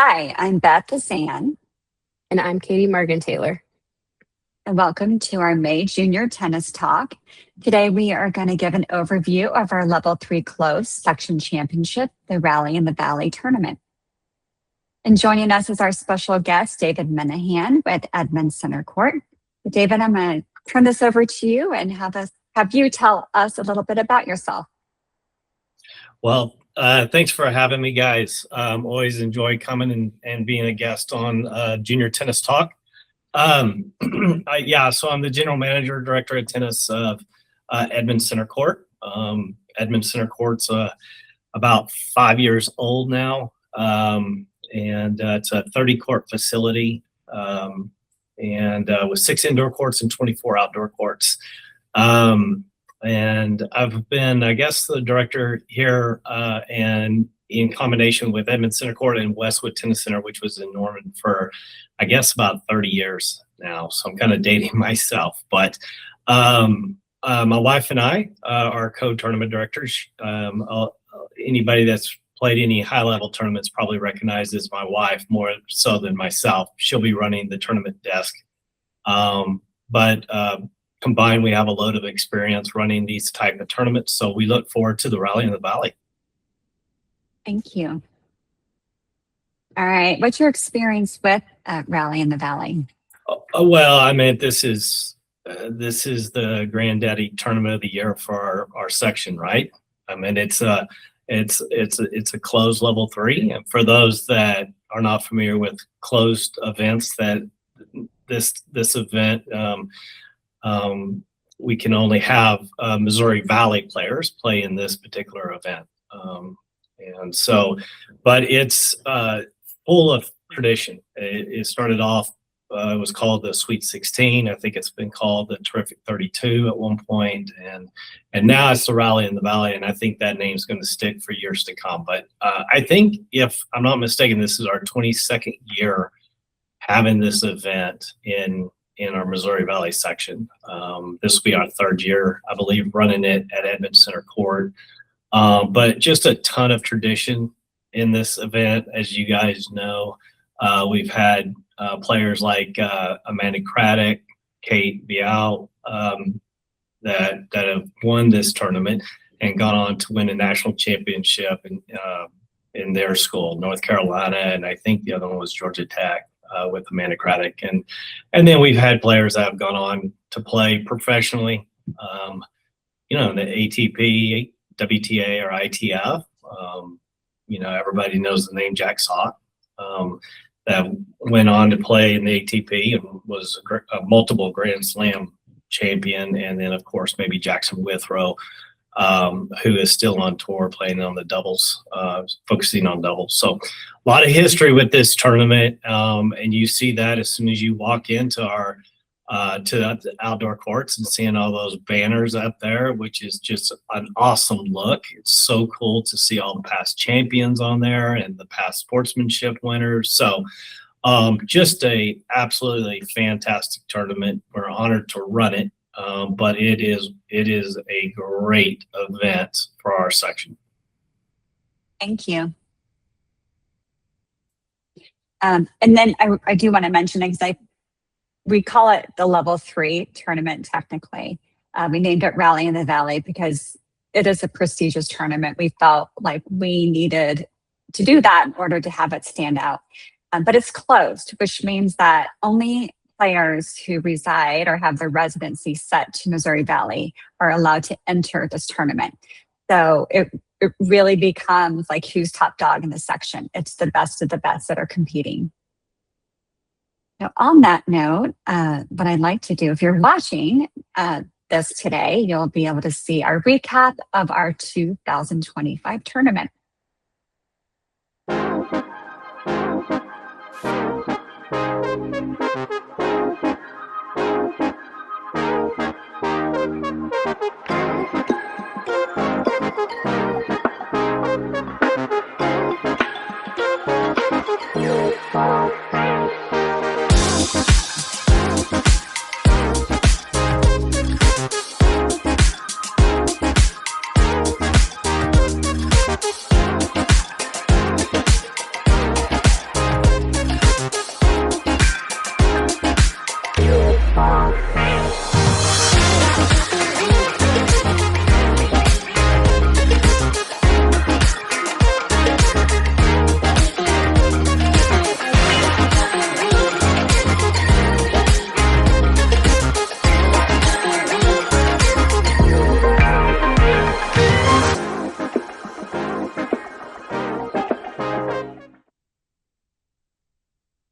Hi, I'm Beth Bazan, And I'm caitee.margenthaler. and welcome to our May Junior Tennis Talk. Today, we are going to give an overview of our Level 3 Close Section Championship, the Rally in the Valley tournament. And joining us is our special guest, David Minihan with Edmond Center Court. David, I'm going to turn this over to you and have you tell us a little bit about yourself. Well, thanks for having me, guys. Always enjoy coming and being a guest on Junior Tennis Talk. So I'm the general manager, director of tennis of Edmond Center Court. Edmond Center Court's about 5 years old now, and it's a 30-court facility, and with 6 indoor courts and 24 outdoor courts. And I've been, I guess, the director here, and in combination with Edmond Center Court and Westwood Tennis Center, which was in Norman for, I guess, about 30 years now. So I'm kind of dating myself. But my wife and I are co-tournament directors. Anybody that's played any high-level tournaments probably recognizes my wife more so than myself. She'll be running the tournament desk. Combined, we have a load of experience running these type of tournaments, so we look forward to the Rally in the Valley. Thank you. All right, what's your experience with Rally in the Valley? Well, I mean, this is the granddaddy tournament of the year for our section, right? I mean, it's a closed level 3, and for those that are not familiar with closed events, that this event. We can only have Missouri Valley players play in this particular event. But it's full of tradition. It started off, it was called the Sweet 16. I think it's been called the Terrific 32 at one point, and now it's the Rally in the Valley, and I think that name's going to stick for years to come. But I think, if I'm not mistaken, this is our 22nd year having this event in our Missouri Valley section. This will be our 3rd year, I believe, running it at Edmond Center Court. But just a ton of tradition in this event. As you guys know, we've had players like Amanda Craddock, Kate Bial, that have won this tournament and gone on to win a national championship in their school, North Carolina, and I think the other one was Georgia Tech. With Amanda Craddock, and then we've had players that have gone on to play professionally, in the ATP, WTA, or ITF. Everybody knows the name Jack Sock, that went on to play in the ATP and was a multiple Grand Slam champion, and then of course maybe Jackson Withrow, who is still on tour playing on the doubles, focusing on doubles. So a lot of history with this tournament, and you see that as soon as you walk into our to the outdoor courts and seeing all those banners up there, which is just an awesome look. It's so cool to see all the past champions on there and the past sportsmanship winners. So just a absolutely fantastic tournament. We're honored to run it. But it is a great event for our section. Thank you. And then I do want to mention, because we call it the Level 3 tournament technically. We named it Rally in the Valley because it is a prestigious tournament. We felt like we needed to do that in order to have it stand out. But it's closed, which means that only players who reside or have their residency set to Missouri Valley are allowed to enter this tournament. So it really becomes like who's top dog in the section. It's the best of the best that are competing. Now, on that note, what I'd like to do, if you're watching this today, you'll be able to see our recap of our 2025 tournament.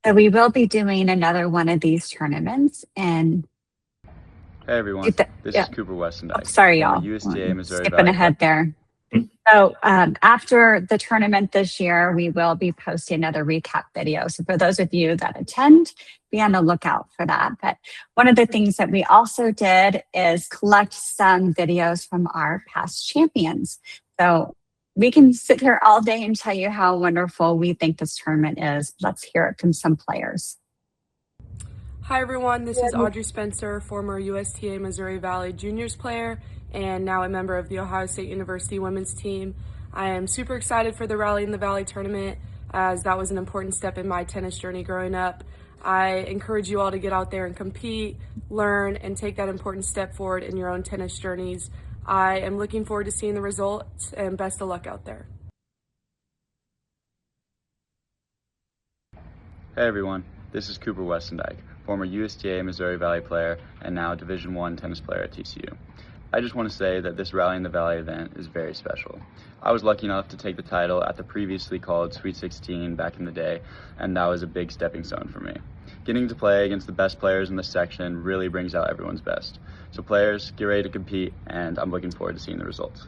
So we will be doing another one of these tournaments, and Hey everyone, this yeah. is Cooper Westendike. Sorry, former y'all. USTA Missouri Skipping Valley ahead there. So after the tournament this year, we will be posting another recap video. So for those of you that attend, be on the lookout for that. But one of the things that we also did is collect some videos from our past champions. So we can sit here all day and tell you how wonderful we think this tournament is. Let's hear it from some players. Hi everyone, this is Audrey Spencer, former USTA Missouri Valley Juniors player and now a member of the Ohio State University women's team. I am super excited for the Rally in the Valley tournament as that was an important step in my tennis journey growing up. I encourage you all to get out there and compete, learn, and take that important step forward in your own tennis journeys. I am looking forward to seeing the results and best of luck out there. Hey everyone, this is Cooper Westendike, former USTA Missouri Valley player and now Division I tennis player at TCU. I just want to say that this Rally in the Valley event is very special. I was lucky enough to take the title at the previously called Sweet 16 back in the day, and that was a big stepping stone for me. Getting to play against the best players in this section really brings out everyone's best. So players, get ready to compete, and I'm looking forward to seeing the results.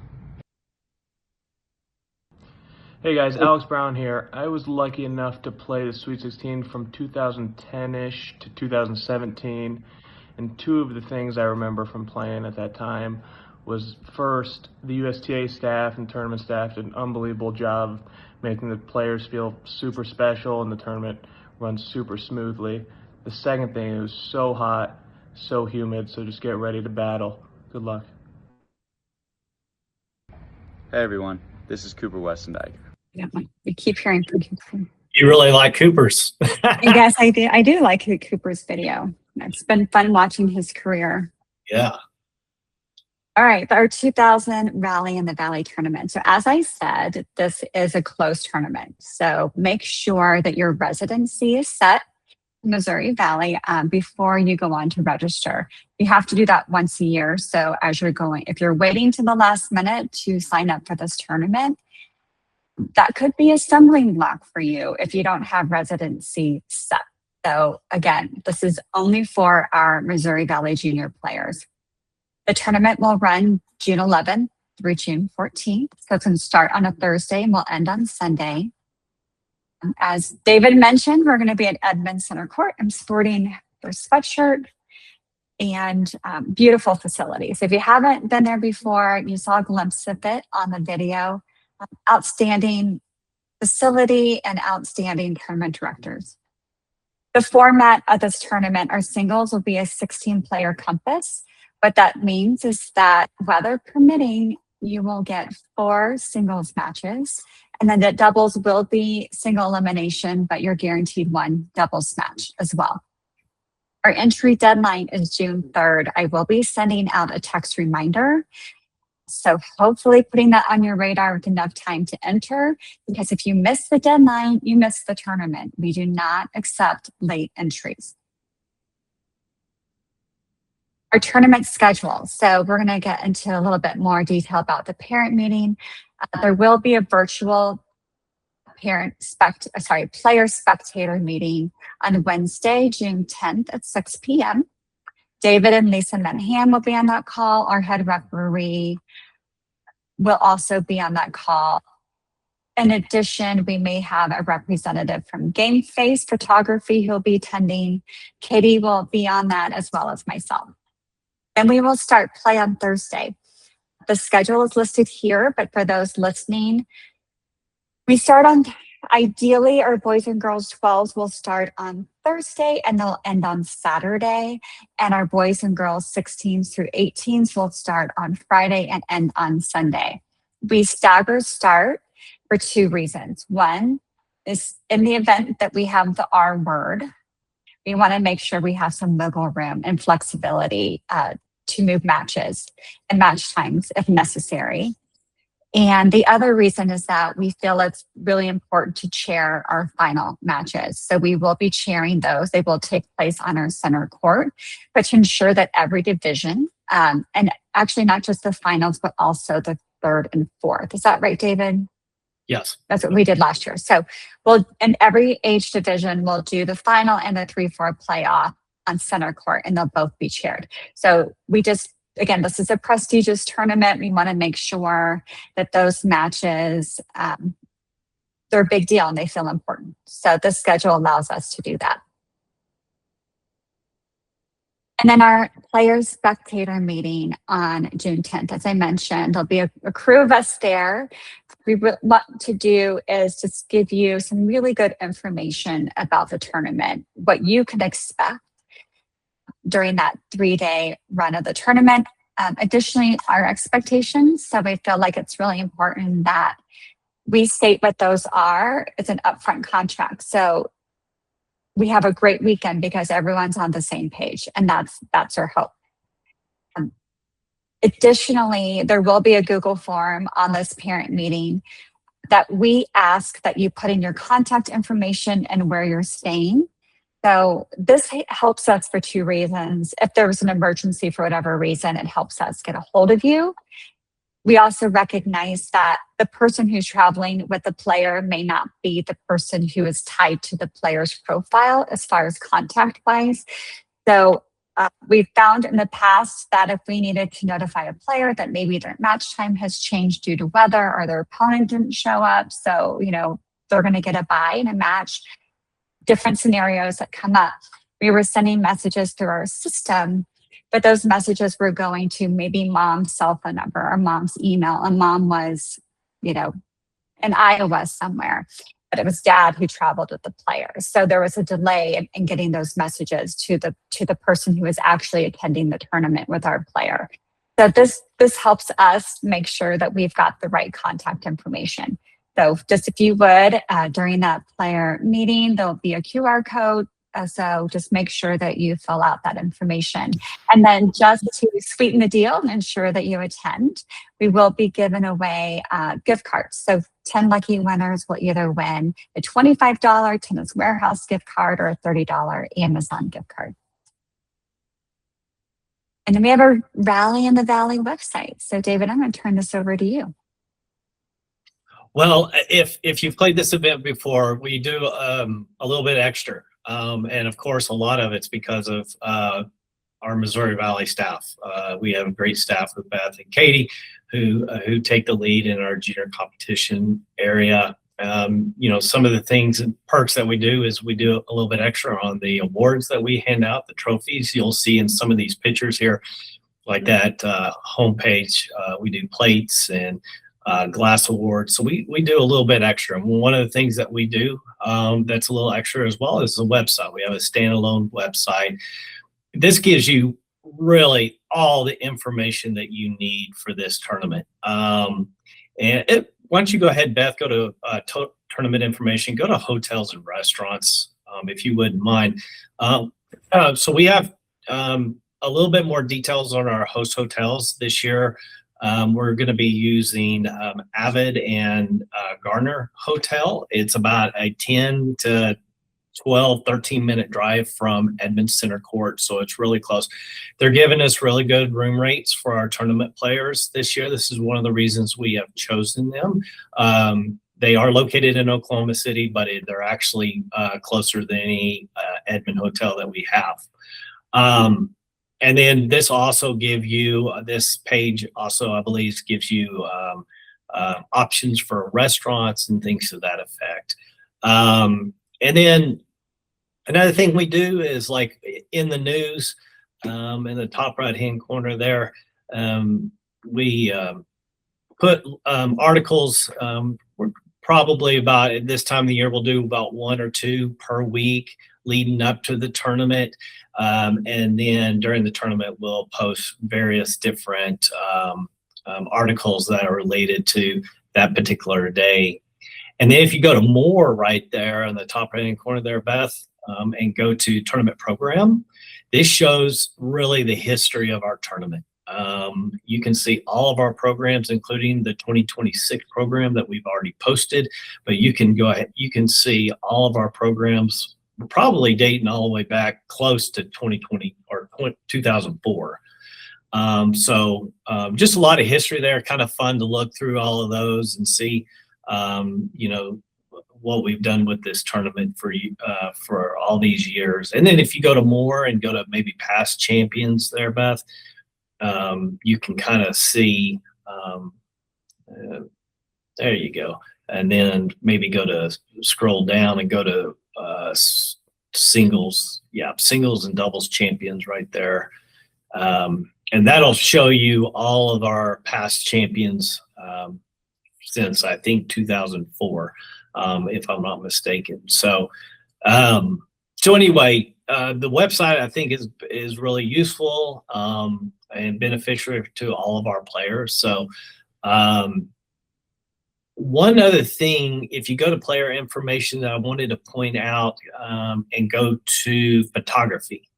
Hey guys, Alex Brown here. I was lucky enough to play the Sweet 16 from 2010-ish to 2017, and two of the things I remember from playing at that time was first, the USTA staff and tournament staff did an unbelievable job making the players feel super special and the tournament run super smoothly. The second thing, it was so hot, so humid, so just get ready to battle. Good luck. Hey everyone, this is Cooper Westendike. Yeah, we keep hearing from Cooper. You really like Cooper's. Yes, I do. I do like Cooper's video. It's been fun watching his career. Yeah. All right, our 2000 Rally in the Valley tournament. So as I said, this is a closed tournament. So make sure that your residency is set in Missouri Valley before you go on to register. You have to do that once a year. So as you're going, if you're waiting to the last minute to sign up for this tournament, that could be a stumbling block for you if you don't have residency set. So again, this is only for our Missouri Valley junior players. The tournament will run June 11th through June 14th. So it's going to start on a Thursday and will end on Sunday. As David mentioned, we're going to be at Edmond Center Court. I'm sporting their sweatshirt and beautiful facilities. If you haven't been there before, you saw a glimpse of it on the video. Outstanding facility and outstanding tournament directors. The format of this tournament, our singles will be a 16-player compass. What that means is that weather permitting, you will get 4 singles matches, and then the doubles will be single elimination, but you're guaranteed 1 doubles match as well. Our entry deadline is June 3rd. I will be sending out a text reminder. So hopefully putting that on your radar with enough time to enter, because if you miss the deadline, you miss the tournament. We do not accept late entries. Our tournament schedule. So we're going to get into a little bit more detail about the parent meeting. There will be a virtual player spectator meeting on Wednesday, June 10th at 6 p.m. David and Lisa Minihan will be on that call. Our head referee will also be on that call. In addition, we may have a representative from Game Face Photography who will be attending. Caitee will be on that as well as myself. And we will start play on Thursday. The schedule is listed here, but for those listening, we start on, ideally, our boys and girls 12s will start on Thursday and they'll end on Saturday. And our boys and girls 16s through 18s will start on Friday and end on Sunday. We stagger start for 2 reasons. One is in the event that we have the R word, we want to make sure we have some wiggle room and flexibility to move matches and match times if necessary. And the other reason is that we feel it's really important to chair our final matches. So we will be chairing those. They will take place on our center court, but to ensure that every division, and actually not just the finals, but also the 3rd and 4th. Is that right, David? Yes. That's what we did last year. So we'll, in every age division, we'll do the final and the 3-4 playoff on center court, and they'll both be chaired. So we just, again, this is a prestigious tournament. We want to make sure that those matches, they're a big deal and they feel important. So this schedule allows us to do that. And then our players spectator meeting on June 10th, as I mentioned, there'll be a crew of us there. What we want to do is just give you some really good information about the tournament, what you can expect during that 3-day run of the tournament. Additionally, our expectations. So we feel like it's really important that we state what those are. It's an upfront contract. So we have a great weekend because everyone's on the same page, and that's our hope. Additionally, there will be a Google form on this parent meeting that we ask that you put in your contact information and where you're staying. So this helps us for 2 reasons. If there was an emergency for whatever reason, it helps us get a hold of you. We also recognize that the person who's traveling with the player may not be the person who is tied to the player's profile as far as contact wise. So we've found in the past that if we needed to notify a player that maybe their match time has changed due to weather or their opponent didn't show up, so, you know, they're going to get a bye in a match, different scenarios that come up. We were sending messages through our system, but those messages were going to maybe mom's cell phone number or mom's email, and mom was, you know, in Iowa somewhere, but it was dad who traveled with the players. So there was a delay in getting those messages to the person who was actually attending the tournament with our player. So this helps us make sure that we've got the right contact information. So just if you would, during that player meeting, there'll be a QR code. So just make sure that you fill out that information. And then just to sweeten the deal and ensure that you attend, we will be giving away gift cards. So 10 lucky winners will either win a $25 Tennis Warehouse gift card or a $30 Amazon gift card. And then we have a Rally in the Valley website. So David, I'm going to turn this over to you. Well, if you've played this event before, we do a little bit extra. And of course, a lot of it's because of our Missouri Valley staff. We have a great staff with Beth and Caitee who take the lead in our junior competition area. You know, some of the things and perks that we do is we do a little bit extra on the awards that we hand out, the trophies. You'll see in some of these pictures here, like that homepage, we do plates and glass awards. So we do a little bit extra. One of the things that we do that's a little extra as well is the website. We have a standalone website. This gives you really all the information that you need for this tournament. Why don't you go ahead, Beth, go to tournament information, go to hotels and restaurants, if you wouldn't mind. So we have a little bit more details on our host hotels this year. We're going to be using Avid and Garner Hotel. It's about a 10 to 12, 13-minute drive from Edmond Center Court, so it's really close. They're giving us really good room rates for our tournament players this year. This is one of the reasons we have chosen them. They are located in Oklahoma City, but they're actually closer than any Edmond hotel that we have. And then this also give you, this page also, I believe, gives you options for restaurants and things to that effect. And then another thing we do is, like in the news, in the top right-hand corner there, we put articles. We're probably about, at this time of the year, we'll do about 1 or 2 per week leading up to the tournament. And then during the tournament, we'll post various different articles that are related to that particular day. And then if you go to more right there in the top right-hand corner there, Beth, and go to tournament program, this shows really the history of our tournament. You can see all of our programs, including the 2026 program that we've already posted, but you can go ahead, you can see all of our programs probably dating all the way back close to 2020 or 2004. So just a lot of history there, kind of fun to look through all of those and see you know, what we've done with this tournament for all these years. And then if you go to more and go to maybe past champions there, Beth, you can kind of see, there you go. And then maybe scroll down and go to singles. Yeah, singles and doubles champions right there. And that'll show you all of our past champions since I think 2004, if I'm not mistaken. So anyway, the website I think is really useful and beneficial to all of our players. So one other thing, if you go to player information that I wanted to point out and go to photography,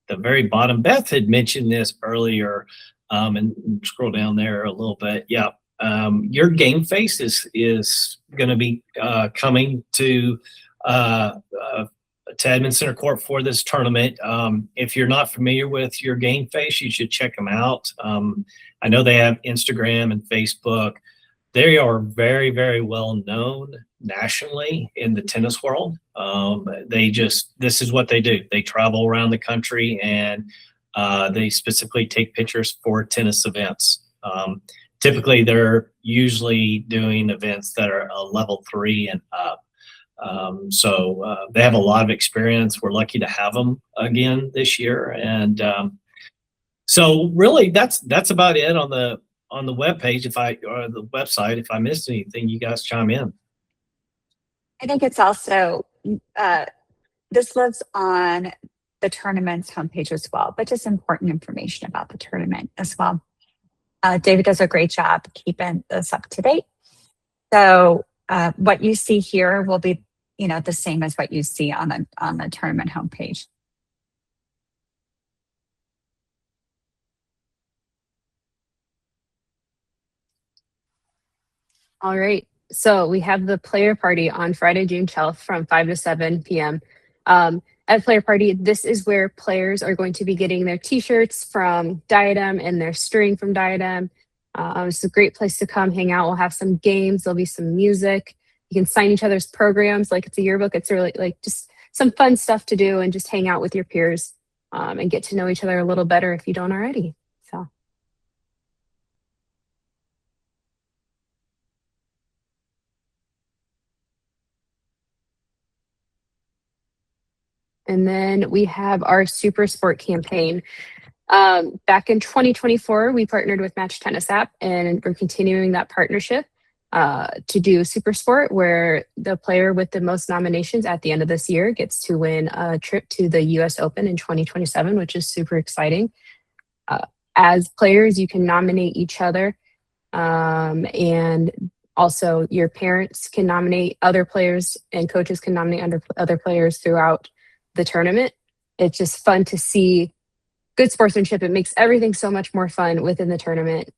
the very bottom, Beth had mentioned this earlier, and scroll down there a little bit. Yeah, your game face is going to be coming to Edmond Center Court for this tournament. If you're not familiar with your game face, you should check them out. I know they have Instagram and Facebook. They are very, very well known nationally in the tennis world. This is what they do. They travel around the country and they specifically take pictures for tennis events. Typically, they're usually doing events that are a level 3 and up. So they have a lot of experience. We're lucky to have them again this year. And so really that's about it on the webpage. Or the website, if I missed anything, you guys chime in. I think it's also, this lives on the tournament's homepage as well, but just important information about the tournament as well. David does a great job keeping this up to date. So what you see here will be, the same as what you see on the tournament homepage. All right. So we have the player party on Friday, June 12th from 5 to 7 p.m. At player party, this is where players are going to be getting their t-shirts from Diadem and their string from Diadem. It's a great place to come hang out. We'll have some games. There'll be some music. You can sign each other's programs like it's a yearbook. It's really like just some fun stuff to do and just hang out with your peers and get to know each other a little better if you don't already. So. And then we have our Super Sport campaign. Back in 2024, we partnered with Match Tennis App, and we're continuing that partnership to do Super Sport, where the player with the most nominations at the end of this year gets to win a trip to the US Open in 2027, which is super exciting. As players, you can nominate each other, and also your parents can nominate other players, and coaches can nominate other players throughout the tournament. It's just fun to see good sportsmanship. It makes everything so much more fun within the tournament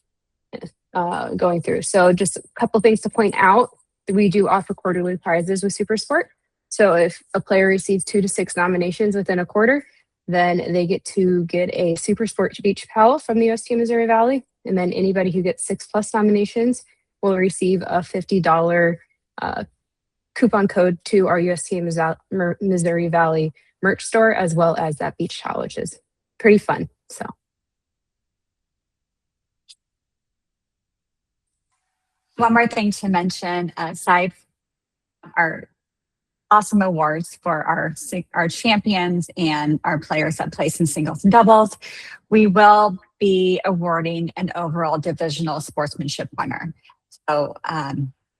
going through. So just a couple things to point out. We do offer quarterly prizes with Super Sport. So if a player receives 2 to 6 nominations within a quarter, then they get a Super Sport beach towel from the USTA Missouri Valley. And then anybody who gets 6+ nominations will receive a $50 coupon code to our USTA Missouri Valley merch store, as well as that beach towel, which is pretty fun. So. One more thing to mention, aside from our awesome awards for our champions and our players that place in singles and doubles, we will be awarding an overall divisional sportsmanship winner. So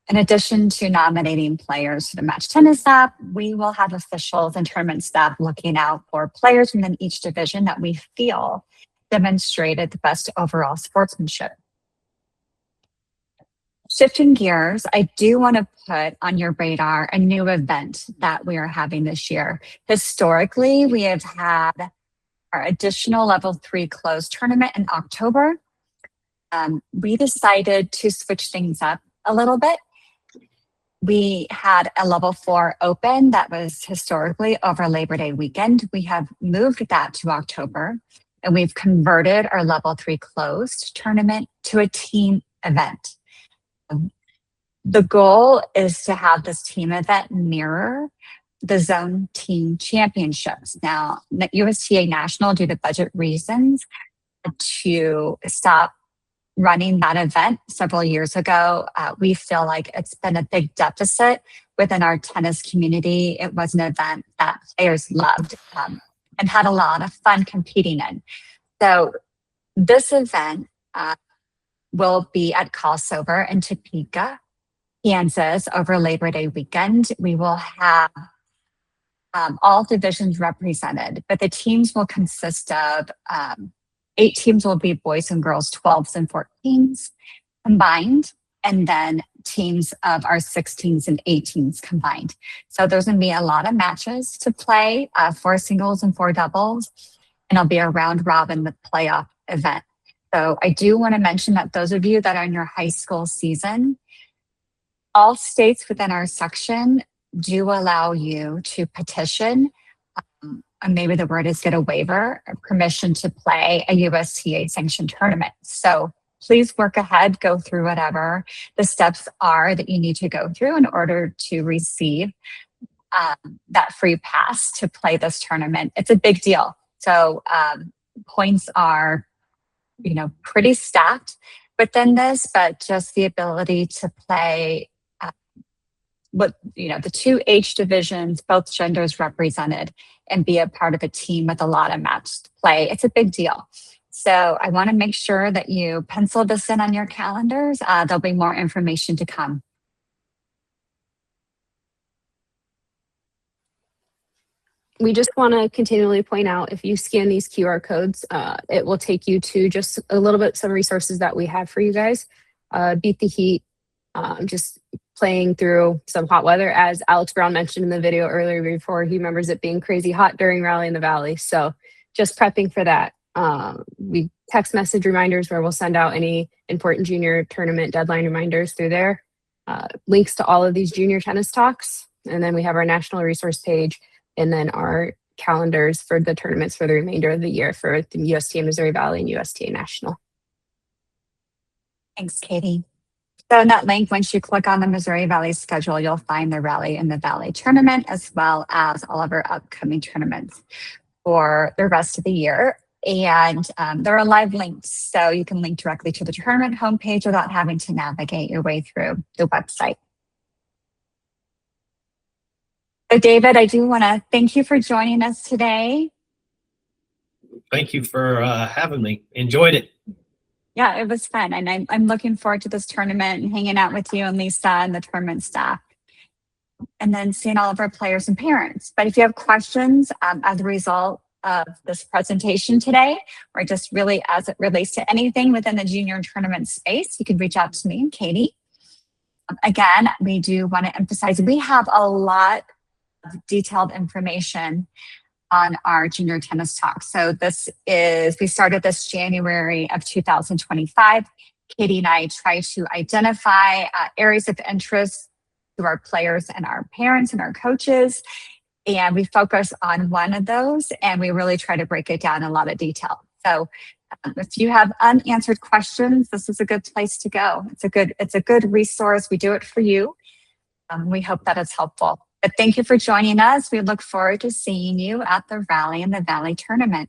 in addition to nominating players for the Match Tennis App, we will have officials and tournament staff looking out for players within each division that we feel demonstrated the best overall sportsmanship. Shifting gears, I do want to put on your radar a new event that we are having this year. Historically, we have had our additional level 3 closed tournament in October. We decided to switch things up a little bit. We had a level 4 open that was historically over Labor Day weekend. We have moved that to October, and we've converted our level 3 closed tournament to a team event. The goal is to have this team event mirror the zone team championships. Now, USTA National, due to budget reasons, had to stop running that event several years ago. We feel like it's been a big deficit within our tennis community. It was an event that players loved and had a lot of fun competing in. So this event will be at Crossover in Topeka, Kansas over Labor Day weekend. We will have all divisions represented, but the teams will consist of 8 teams will be boys and girls, 12s and 14s combined, and then teams of our 16s and 18s combined. So there's going to be a lot of matches to play, 4 singles and 4 doubles, and it'll be a round robin with playoff event. So I do want to mention that those of you that are in your high school season, all states within our section do allow you to petition, and maybe the word is get a waiver, or permission to play a USTA sanctioned tournament. So please work ahead, go through whatever the steps are that you need to go through in order to receive that free pass to play this tournament. It's a big deal. So points are, pretty stacked within this, but just the ability to play the 2 age divisions, both genders represented, and be a part of a team with a lot of match play. It's a big deal. So I want to make sure that you pencil this in on your calendars. There'll be more information to come. We just want to continually point out, if you scan these QR codes, it will take you to just a little bit some resources that we have for you guys. Beat the Heat, just playing through some hot weather, as Alex Brown mentioned in the video earlier before. He remembers it being crazy hot during Rally in the Valley. So just prepping for that. We text message reminders where we'll send out any important junior tournament deadline reminders through there. Links to all of these junior tennis talks. And then we have our national resource page, and then our calendars for the tournaments for the remainder of the year for the USTA Missouri Valley and USTA National. Thanks, Caitee. So in that link, once you click on the Missouri Valley schedule, you'll find the Rally in the Valley tournament, as well as all of our upcoming tournaments for the rest of the year. And there are live links, so you can link directly to the tournament homepage without having to navigate your way through the website. So David, I do want to thank you for joining us today. Thank you for having me. Enjoyed it. Yeah, it was fun. And I'm looking forward to this tournament and hanging out with you and Lisa and the tournament staff, and then seeing all of our players and parents. But if you have questions as a result of this presentation today, or just really as it relates to anything within the junior tournament space, you can reach out to me and Caitee. Again, we do want to emphasize we have a lot of detailed information on our junior tennis talk. So we started this January of 2025. Caitee and I try to identify areas of interest to our players and our parents and our coaches. And we focus on one of those, and we really try to break it down in a lot of detail. So if you have unanswered questions, this is a good place to go. It's a good resource. We do it for you. We hope that it's helpful. But thank you for joining us. We look forward to seeing you at the Rally in the Valley tournament.